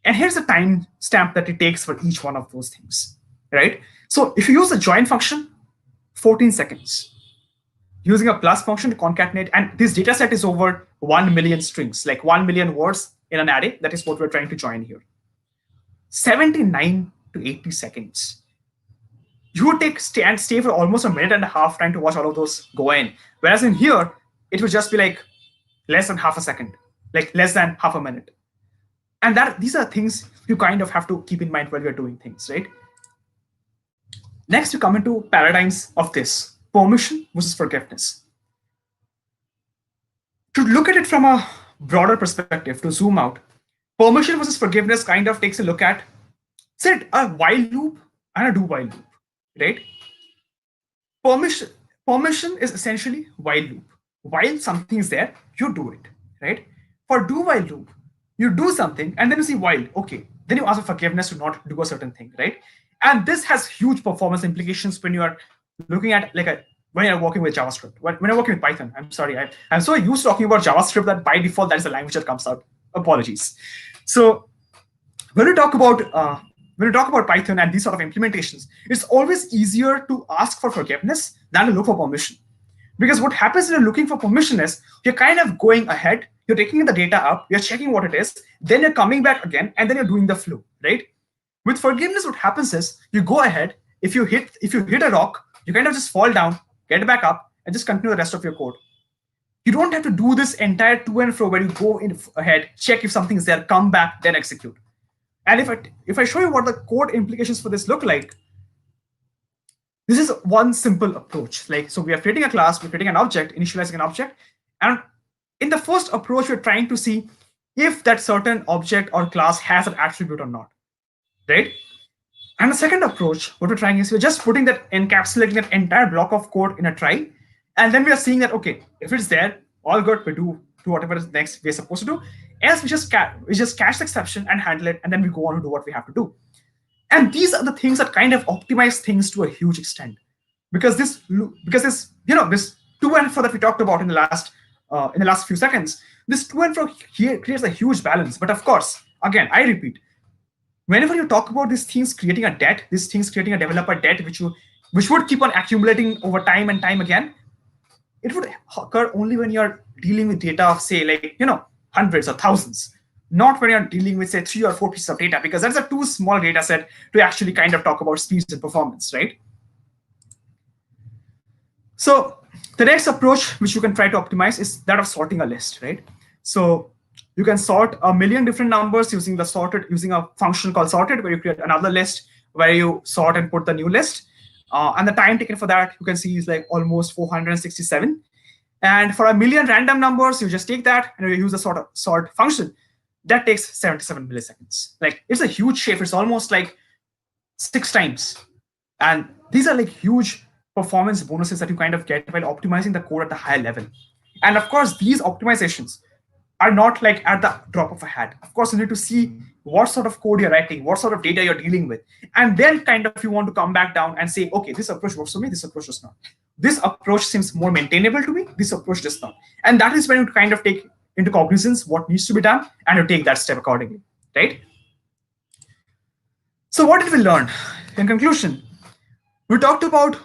And here's the time stamp that it takes for each one of those things, right? So if you use the join function, 14 seconds. Using a plus function to concatenate, and this data set is over 1 million strings, like 1 million words in an array. That is what we're trying to join here. 79 to 80 seconds. You would stay for almost a minute and a half trying to watch all of those go in. Whereas in here, it would just be like less than half a second, like less than half a minute. And these are things you kind of have to keep in mind while you're doing things, right? Next, you come into paradigms of this, permission versus forgiveness. To look at it from a broader perspective, to zoom out, permission versus forgiveness kind of takes a look at, say, a while loop and a do-while loop, right? Permission is essentially while loop. While something is there, you do it, right? For do-while loop, you do something and then you see while, okay, then you ask for forgiveness to not do a certain thing, right? And this has huge performance implications when you are looking at when you're working with JavaScript. When you're working with Python, I'm sorry, I'm so used to talking about JavaScript that by default that is the language that comes out. Apologies. So when we talk about Python and these sort of implementations, it's always easier to ask for forgiveness than to look for permission. Because what happens when you're looking for permission is you're kind of going ahead, you're taking the data up, you're checking what it is, then you're coming back again, and then you're doing the flow, right? With forgiveness, what happens is you go ahead, if you hit a rock, you kind of just fall down, get back up, and just continue the rest of your code. You don't have to do this entire to and fro where you go ahead, check if something is there, come back, then execute. And if I show you what the code implications for this look like, this is one simple approach. Like, so we are creating a class, we're creating an object, initializing an object, and in the first approach, we're trying to see if that certain object or class has an attribute or not, right? And the second approach, what we're trying is we're just encapsulating that entire block of code in a try, and then we are seeing that, okay, if it's there, all good, we do whatever is next we're supposed to do. Else we just catch the exception and handle it, and then we go on to do what we have to do. And these are the things that kind of optimize things to a huge extent, because this to and fro that we talked about in the last few seconds, this to and fro here creates a huge balance. But of course, again, I repeat, whenever you talk about these things creating a debt, these things creating a developer debt, which would keep on accumulating over time and time again, it would occur only when you're dealing with data of, say, like, hundreds or thousands, not when you're dealing with, say, 3 or 4 pieces of data, because that's a too small data set to actually kind of talk about speeds and performance, right? So the next approach which you can try to optimize is that of sorting a list, right? So you can sort a million different numbers using a function called sorted, where you create another list where you sort and put the new list. And the time taken for that you can see is like almost 467. And for a million random numbers, you just take that and you use the sort function. That takes 77 milliseconds. Like it's a huge shift. It's almost like 6 times. And these are like huge performance bonuses that you kind of get while optimizing the code at the higher level. And of course, these optimizations are not like at the drop of a hat. Of course, you need to see what sort of code you're writing, what sort of data you're dealing with. And then kind of you want to come back down and say, okay, this approach works for me, this approach does not. This approach seems more maintainable to me, this approach does not. And that is when you kind of take into cognizance what needs to be done and you take that step accordingly, right? So what did we learn? In conclusion, we talked about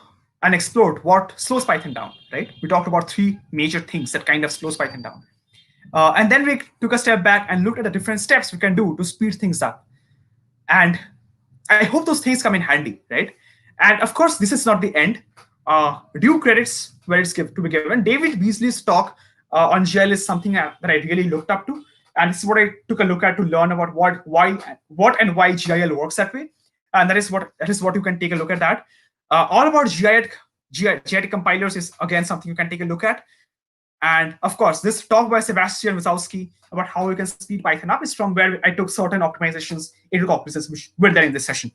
and explored what slows Python down, right? We talked about 3 major things that kind of slows Python down. And then we took a step back and looked at the different steps we can do to speed things up. And I hope those things come in handy, right? And of course, this is not the end. Due credits where it's to be given. David Beasley's talk on GL is something that I really looked up to. And this is what I took a look at to learn about what and why GIL works that way. And that is what you can take a look at that. All about Aot compilers is again something you can take a look at. And of course, this talk by Sebastian Wazowski about how you can speed Python up is from where I took certain optimizations into cognizance, which were there in this session.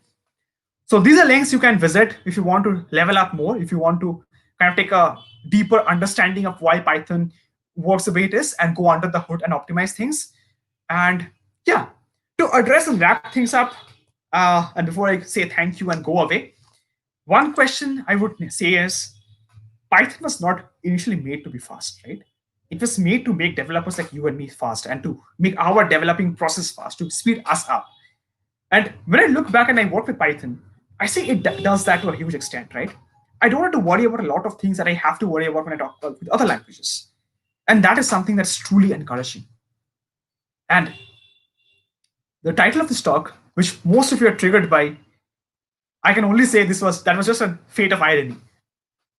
So these are links you can visit if you want to level up more, if you want to kind of take a deeper understanding of why Python works the way it is and go under the hood and optimize things. And yeah, to address and wrap things up, and before I say thank you and go away, one question I would say is, Python was not initially made to be fast, right? It was made to make developers like you and me fast and to make our developing process fast, to speed us up. And when I look back and I work with Python, I see it does that to a huge extent, right? I don't have to worry about a lot of things that I have to worry about when I talk with other languages. And that is something that's truly encouraging. And the title of this talk, which most of you are triggered by, I can only say that was just a fate of irony.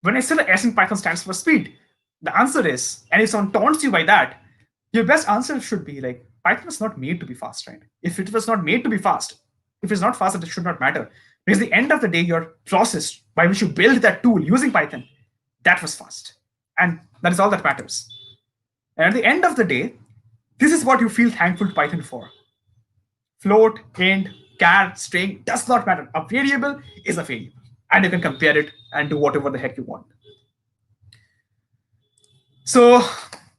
When I say the S in Python stands for speed, the answer is, and if someone taunts you by that, your best answer should be like, Python was not made to be fast, right? If it was not made to be fast, if it's not fast, it should not matter. Because at the end of the day, your process by which you build that tool using Python, that was fast. And that is all that matters. And at the end of the day, this is what you feel thankful to Python for. Float, int, char, string, does not matter. A variable is a variable. And you can compare it and do whatever the heck you want. So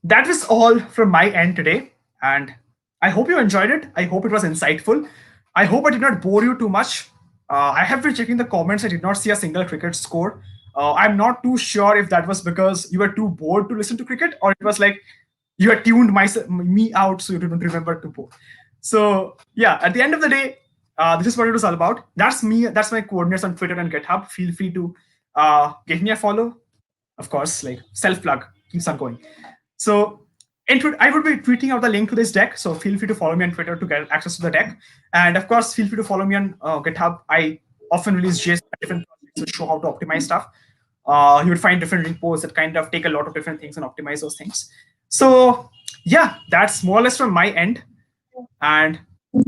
that was all from my end today. And I hope you enjoyed it. I hope it was insightful. I hope I did not bore you too much. I have been checking the comments. I did not see a single cricket score. I'm not too sure if that was because you were too bored to listen to cricket, or it was like you had tuned me out so you didn't remember to board. So yeah, at the end of the day, this is what it was all about. That's me. That's my coordinates on Twitter and GitHub. Feel free to give me a follow. Of course, like self-plug keeps on going. So I would be tweeting out the link to this deck. So feel free to follow me on Twitter to get access to the deck. And of course, feel free to follow me on GitHub. I often release JS different projects to show how to optimize stuff. You would find different repos that kind of take a lot of different things and optimize those things. So yeah, that's more or less from my end. And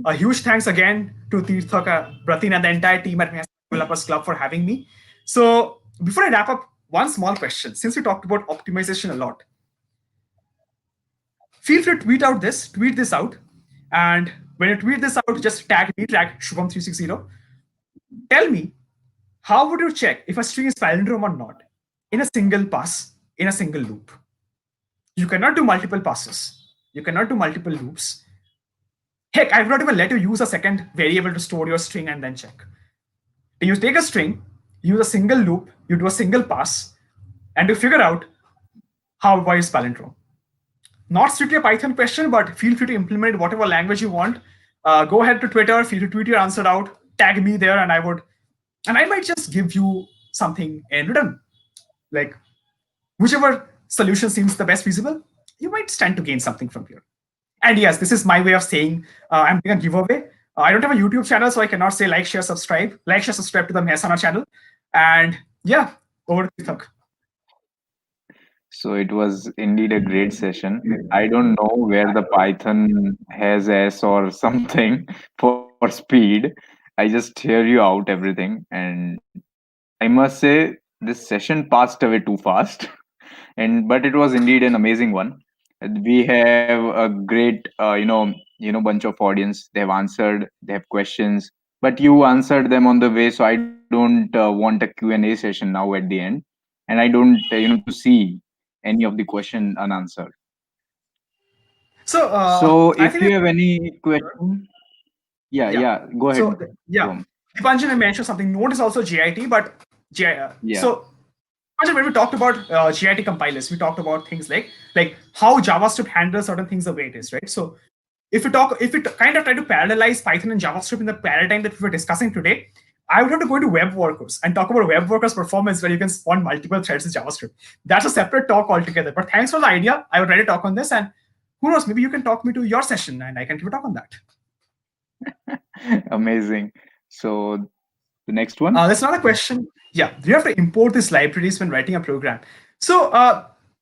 a huge thanks again to Tirthaka, Bratin, and the entire team at Mihas Developers Club for having me. So before I wrap up, one small question. Since we talked about optimization a lot, feel free to tweet this out. And when you tweet this out, just tag Shubham360. Tell me, how would you check if a string is palindrome or not in a single pass, in a single loop? You cannot do multiple passes. You cannot do multiple loops. Heck, I would not even let you use a second variable to store your string and then check. You take a string, use a single loop, you do a single pass, and you figure out why it's palindrome. Not strictly a Python question, but feel free to implement whatever language you want. Go ahead to Twitter, feel free to tweet your answer out, tag me there, and I might just give you something in return. Like whichever solution seems the best feasible, you might stand to gain something from here. And yes, this is my way of saying I'm doing a giveaway. I don't have a YouTube channel, so I cannot say like, share, subscribe. Like, share, subscribe to the Mehsana channel. And yeah, over to you, Thak. So it was indeed a great session. I don't know where the Python has S or something for speed. I just hear you out everything, and I must say this session passed away too fast. And but it was indeed an amazing one. We have a great, bunch of audience. They have answered. They have questions, but you answered them on the way. So I don't want a Q&A session now at the end, and I don't, to see any of the question unanswered. So So I if think you have any question, yeah, yeah. yeah, go ahead, So yeah, Shubham. Dipanjan mentioned something. Node is also JIT, but Yeah. so when we talked about JIT compilers, we talked about things like how JavaScript handles certain things the way it is, right? So if we kind of try to parallelize Python and JavaScript in the paradigm that we were discussing today, I would have to go into web workers and talk about web workers performance where you can spawn multiple threads in JavaScript. That's a separate talk altogether. But thanks for the idea. I would ready to talk on this, and who knows, maybe you can talk me to your session and I can give a talk on that. Amazing. So the next one. That's another question. Yeah, do you have to import these libraries when writing a program? So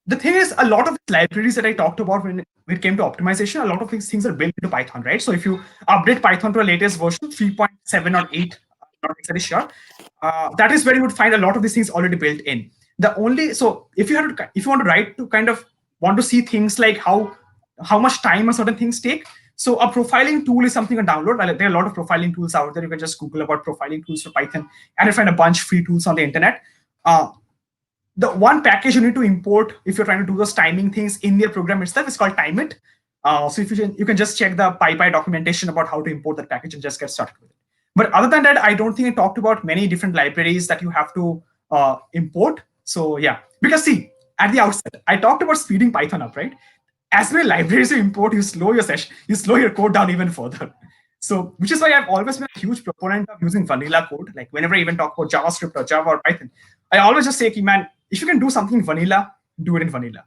the thing is, a lot of libraries that I talked about when it came to optimization, a lot of these things are built into Python, right? So if you update Python to a latest version, 3.7 or 8, I'm not exactly sure, that is where you would find a lot of these things already built in. So if you want to write to kind of want to see things like how much time a certain things take. So a profiling tool is something to download. There are a lot of profiling tools out there. You can just Google about profiling tools for Python, and you find a bunch of free tools on the internet. The one package you need to import if you're trying to do those timing things in your program itself is called timeit. So if you can just check the PyPy documentation about how to import that package and just get started with it. But other than that, I don't think I talked about many different libraries that you have to import. So yeah, because see, at the outset, I talked about speeding Python up, right? As many libraries you import, you slow your session, you slow your code down even further. So, which is why I've always been a huge proponent of using vanilla code. Like whenever I even talk about JavaScript or Java or Python, I always just say, man, if you can do something in vanilla, do it in vanilla.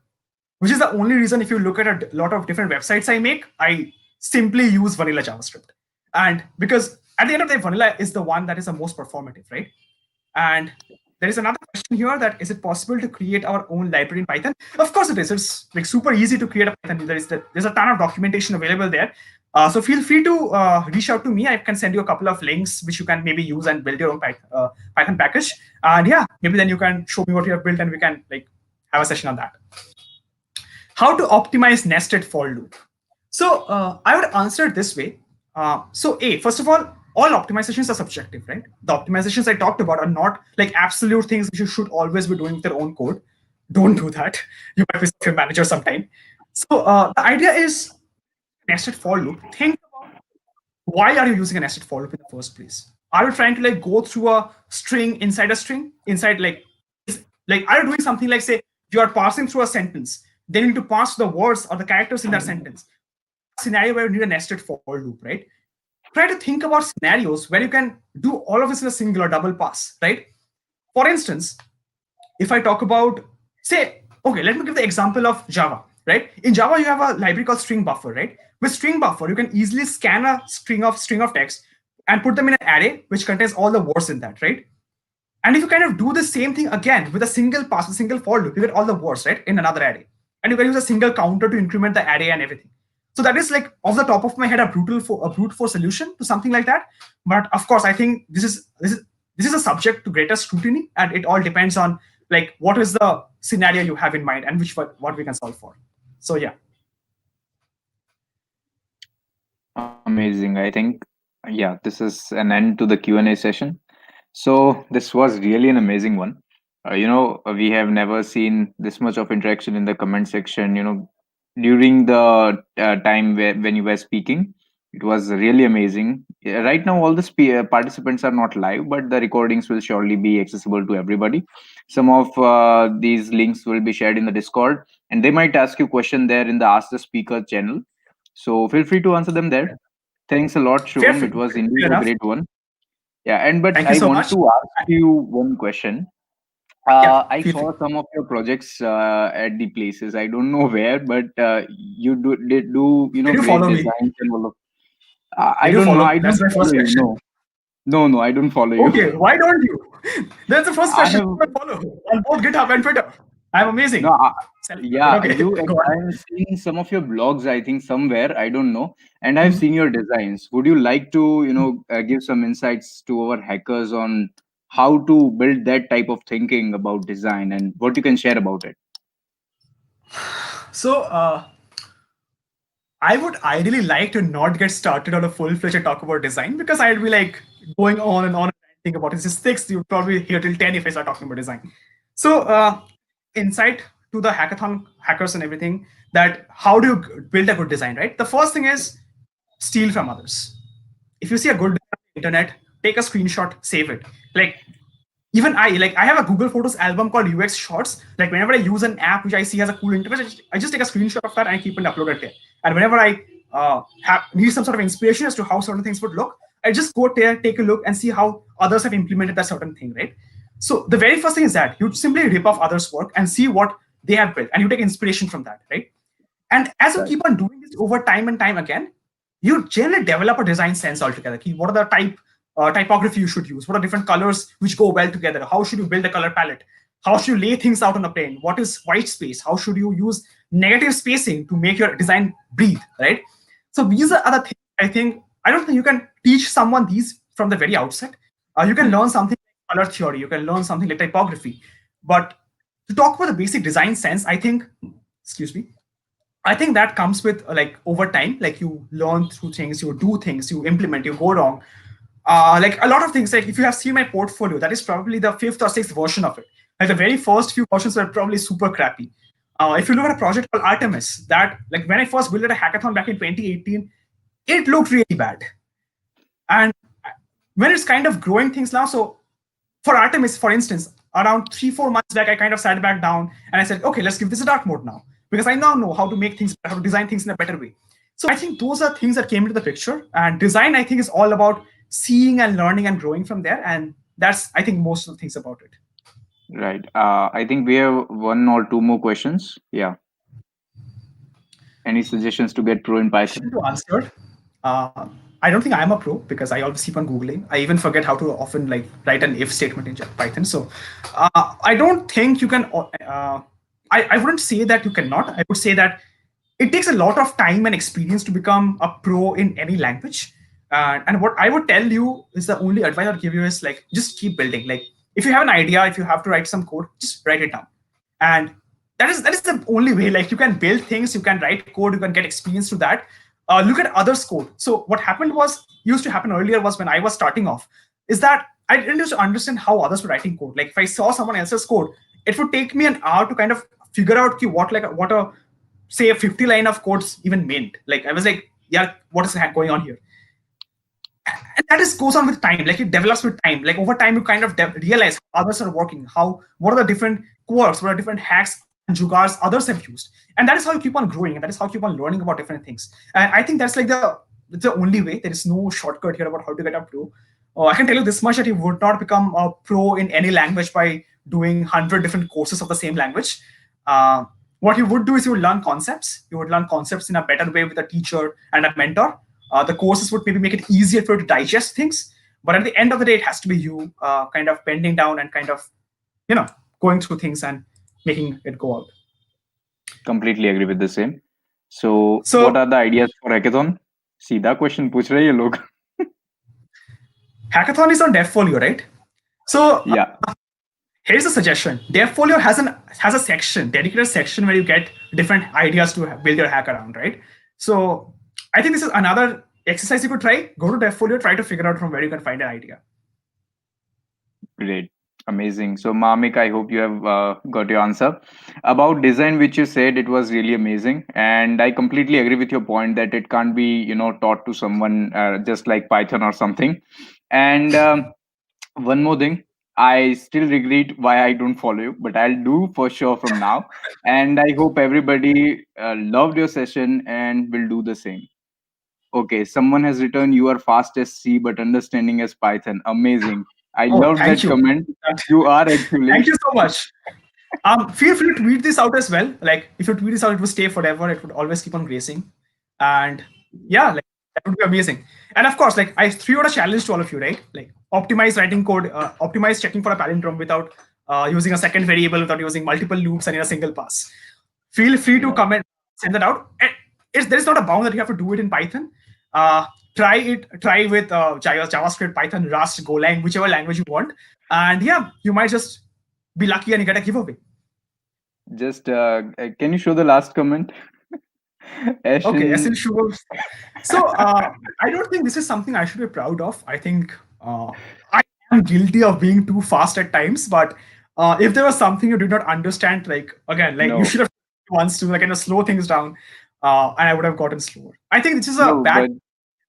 Which is the only reason if you look at a lot of different websites I make, I simply use vanilla JavaScript. And because at the end of the day, vanilla is the one that is the most performative, right? And there is another question here that is it possible to create our own library in Python? Of course it is. It's like super easy to create a Python. There's a ton of documentation available there. So feel free to reach out to me. I can send you a couple of links which you can maybe use and build your own Python package. And yeah, maybe then you can show me what you have built and we can like have a session on that. How to optimize nested for loop. So I would answer it this way. First of all optimizations are subjective, right? The optimizations I talked about are not like absolute things which you should always be doing with your own code. Don't do that. You might be your manager sometime. So the idea is nested for loop. Think about why are you using a nested for loop in the first place? Are you trying to like go through a string inside a string? Inside like are you doing something like say you are passing through a sentence, then you need to pass the words or the characters in that sentence. Scenario where you need a nested for loop, right? Try to think about scenarios where you can do all of this in a single or double pass, right? For instance, if I talk about, say, okay, let me give the example of Java, right? In Java, you have a library called string buffer, right? With string buffer, you can easily scan a string of text and put them in an array which contains all the words in that, right? And if you kind of do the same thing again with a single pass, a single for loop, you get all the words, right, in another array. And you can use a single counter to increment the array and everything. So that is like off the top of my head a brute force solution to something like that. But of course, I think this is a subject to greater scrutiny, and it all depends on like what is the scenario you have in mind and what we can solve for. So yeah. Amazing. I think, yeah, this is an end to the Q&A session. So this was really an amazing one. We have never seen this much of interaction in the comment section. During the time when you were speaking, it was really amazing. Right now, all the participants are not live, but the recordings will surely be accessible to everybody. Some of these links will be shared in the Discord, and they might ask you question there in the Ask the Speaker channel. So feel free to answer them there. Thanks a lot, Fair, Shubham. It was fair indeed a enough. great one. Yeah, and but Thank you I so want much. to ask you one question. Yeah, I feel free. saw some of your projects at the places. I don't know where, but you did do Did you great follow me? designs and all of. I Did you don't know. follow? I That's don't my follow first you. question. No, no, I don't follow you. Okay, why don't you? That's the first I question. have. Follow on both GitHub and Twitter. I'm No, amazing. Self-employed. yeah, Okay, go on. I'm seeing some of your blogs, I think somewhere, I don't know, and I've Mhm. seen your designs. Would you like to, give some insights to our hackers on how to build that type of thinking about design and what you can share about it? So, I would ideally like to not get started on a full-fledged talk about design because I'd be like going on and on and ranting about it. It's just six. You'd probably hear till 10 if I start talking about design. So, insight to the hackathon hackers and everything, that how do you build a good design, right? The first thing is steal from others. If you see a good design on the internet, take a screenshot, save it. Like even I have a Google Photos album called UX Shots. Like whenever I use an app which I see has a cool interface, I just take a screenshot of that and I keep it uploaded there. And whenever I need some sort of inspiration as to how certain things would look, I just go there, take a look, and see how others have implemented that certain thing, right? So the very first thing is that you simply rip off others' work and see what they have built, and you take inspiration from that, right? And as you Right. keep on doing this over time and time again, you generally develop a design sense altogether. What are the typography you should use? What are different colors which go well together? How should you build a color palette? How should you lay things out on a plane? What is white space? How should you use negative spacing to make your design breathe, right? So these are other things I think. I don't think you can teach someone these from the very outset. You can Hmm. learn something like color theory, you can learn something like typography. But to talk about the basic design sense, I think, excuse me, I think that comes with like over time, like you learn through things, you do things, you implement, you go wrong. Like a lot of things, like if you have seen my portfolio, that is probably the fifth or sixth version of it. Like the very first few versions were probably super crappy. If you look at a project called Artemis, that like when I first built a hackathon back in 2018, it looked really bad. And when it's kind of growing things now, so for Artemis, for instance, around 3-4 months back, I kind of sat back down and I said, okay, let's give this a dark mode now because I now know how to make things, how to design things in a better way. So I think those are things that came into the picture. And design, I think, is all about seeing and learning and growing from there. And that's, I think, most of the things about it. Right. I think we have one or two more questions. Yeah. Any suggestions to get pro in Question Python? to answer. I don't think I'm a pro because I always keep on Googling. I even forget how to often like write an if statement in Python. So I don't think you can. I wouldn't say that you cannot. I would say that it takes a lot of time and experience to become a pro in any language. And what I would tell you is the only advice I'd give you is like just keep building. Like if you have an idea, if you have to write some code, just write it down. And that is the only way. Like you can build things, you can write code, you can get experience to that. Look at others' code. So what happened was used to happen earlier was when I was starting off, is that I didn't used to understand how others were writing code. Like if I saw someone else's code, it would take me an hour to kind of figure out what a say a 50 line of codes even meant. Like I was like, yeah, what is going on here? And that is goes on with time. Like it develops with time. Like over time, you kind of realize how others are working, how what are the different quirks, what are different hacks and jugars others have used, and that is how you keep on growing, and that is how you keep on learning about different things. And I think that's like the only way. There is no shortcut here about how to get a pro. I can tell you this much that you would not become a pro in any language by doing 100 different courses of the same language. Uh, what you would do is you would learn concepts. You would learn concepts in a better way with a teacher and a mentor. The courses would maybe make it easier for you to digest things. But at the end of the day, it has to be you kind of bending down and kind of, you know, going through things and making it go out. Completely agree with the same. So, what So are the ideas for hackathon? सीधा question पूछ रहे हैं ये लोग. hackathon is on DevFolio, right? So Yeah. here's a suggestion. DevFolio has a section, dedicated section where you get different ideas to build your hack around, right? So I think this is another exercise you could try. Go to DevFolio, try to figure out from where you can find an idea. Great. Amazing. So, Mamik, I hope you have got your answer. About design, which you said, it was really amazing. And I completely agree with your point that it can't be, taught to someone just like Python or something. And one more thing, I still regret why I don't follow you, but I'll do for sure from now. And I hope everybody loved your session and will do the same. Okay, someone has written you are fast as C but understanding as Python. Amazing. I Oh, loved thank that you. comment. You are Thank actually. you so much. Feel free to tweet this out as well. Like if you tweet this out, it will stay forever. It would always keep on gracing. And yeah, like that would be amazing. And of course, like I threw out a challenge to all of you, right? Like optimize writing code, optimize checking for a palindrome without using a second variable without using multiple loops and in a single pass. Feel free to Right. comment, send that out. There is not a bound that you have to do it in Python. Try with JavaScript, Python, Rust, Golang, whichever language you want. And yeah, you might just be lucky and you get a giveaway. Just can you show the last comment? Okay, Ashen. Yasin Shubham. So I don't think this is something I should be proud of. I think I am guilty of being too fast at times. But if there was something you did not understand, like again, like you No, should have once to like slow things down, and I would have gotten slower. I think this is a no, bad but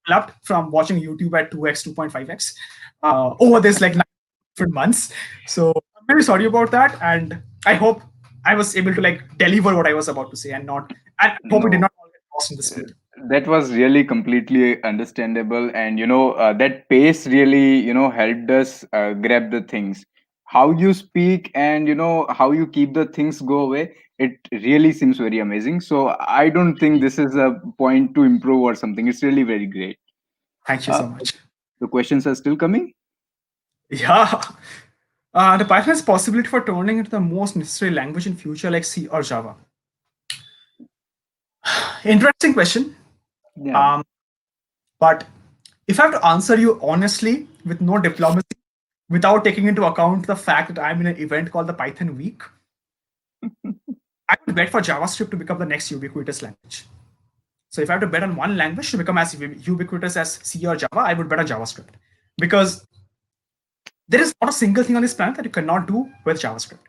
developed from watching YouTube at 2x, 2.5x over this like 9 different months. So I'm very sorry about that, and I hope I was able to like deliver what I was about to say, and not and I hope it did no. not all get lost in the speed. That was really completely understandable, and that pace really helped us grab the things. How you speak and how you keep the things go away. It really seems very amazing. So I don't think this is a point to improve or something. It's really very great. Thank you Uh, so much. the questions are still coming. Yeah. The Python has possibility for turning into the most necessary language in future, like C or Java. Interesting question. Yeah. Um, but if I have to answer you honestly, with no diplomacy, without taking into account the fact that I'm in an event called the Python Week, I would bet for JavaScript to become the next ubiquitous language. So if I have to bet on one language to become as ubiquitous as C or Java, I would bet on JavaScript. Because there is not a single thing on this planet that you cannot do with JavaScript.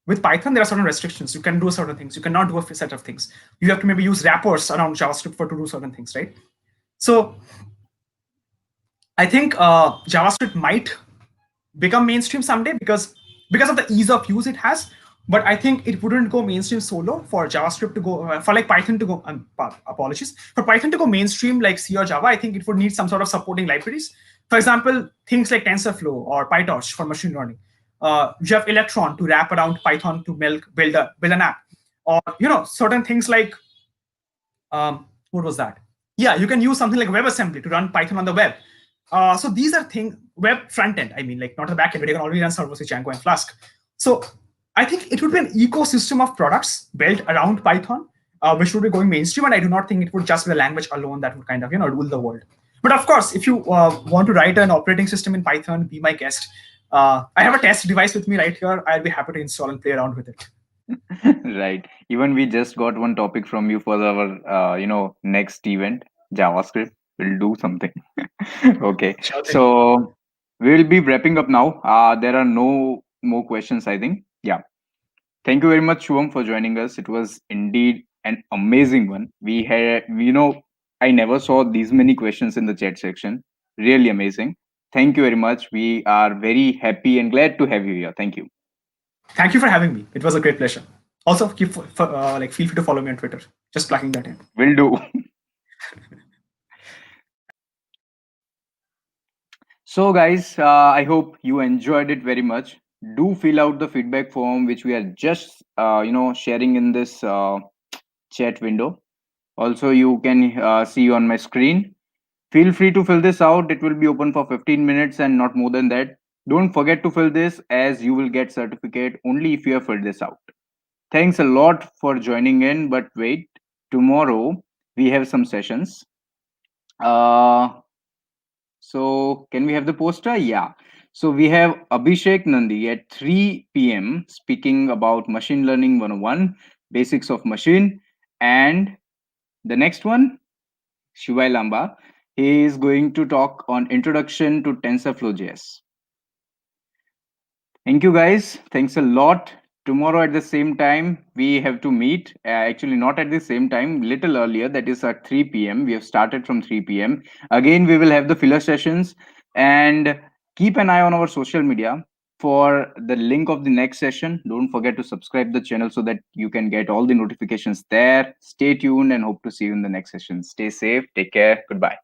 With Python, there are certain restrictions. You can do certain things. You cannot do a set of things. You have to maybe use wrappers around JavaScript for to do certain things, right? So I think JavaScript might become mainstream someday because of the ease of use it has. But I think it wouldn't go mainstream solo for JavaScript to go for like Python to go. Apologies for Python to go mainstream like C or Java. I think it would need some sort of supporting libraries. For example, things like TensorFlow or PyTorch for machine learning. You have Electron to wrap around Python to build an app, or certain things like what was that? Yeah, you can use something like WebAssembly to run Python on the web. So these are things web front end. I mean, like not the back end, but you can already run servers with Django and Flask. So I think it would be an ecosystem of products built around Python, which would be going mainstream. And I do not think it would just be the language alone that would kind of rule the world. But of course, if you want to write an operating system in Python, be my guest. I have a test device with me right here. I'll be happy to install and play around with it. Right. Even we just got one topic from you for our next event. JavaScript will do something. Okay. Sure thing. So we'll be wrapping up now. There are no more questions, I think. Yeah. Thank you very much, Shuvam, for joining us. It was indeed an amazing one. We had, I never saw these many questions in the chat section. Really amazing. Thank you very much. We are very happy and glad to have you here. Thank you. Thank you for having me. It was a great pleasure. Also, like feel free to follow me on Twitter. Just plugging that in. Will do. So, guys, I hope you enjoyed it very much. Do fill out the feedback form which we are just, sharing in this chat window. Also, you can see on my screen. Feel free to fill this out. It will be open for 15 minutes and not more than that. Don't forget to fill this as you will get certificate only if you have filled this out. Thanks a lot for joining in. But wait, tomorrow we have some sessions. Uh, So can we have the poster? Yeah. So we have Abhishek Nandi at 3 p.m. speaking about machine learning 101, basics of machine. And the next one, Shivai Lamba, he is going to talk on introduction to TensorFlow JS. Thank you guys. Thanks a lot. Tomorrow at the same time, we have to meet. Actually, not at the same time, little earlier. That is at 3 p.m. We have started from 3 p.m. Again, we will have the filler sessions and keep an eye on our social media for the link of the next session. Don't forget to subscribe the channel so that you can get all the notifications there. Stay tuned and hope to see you in the next session. Stay safe. Take care. Goodbye.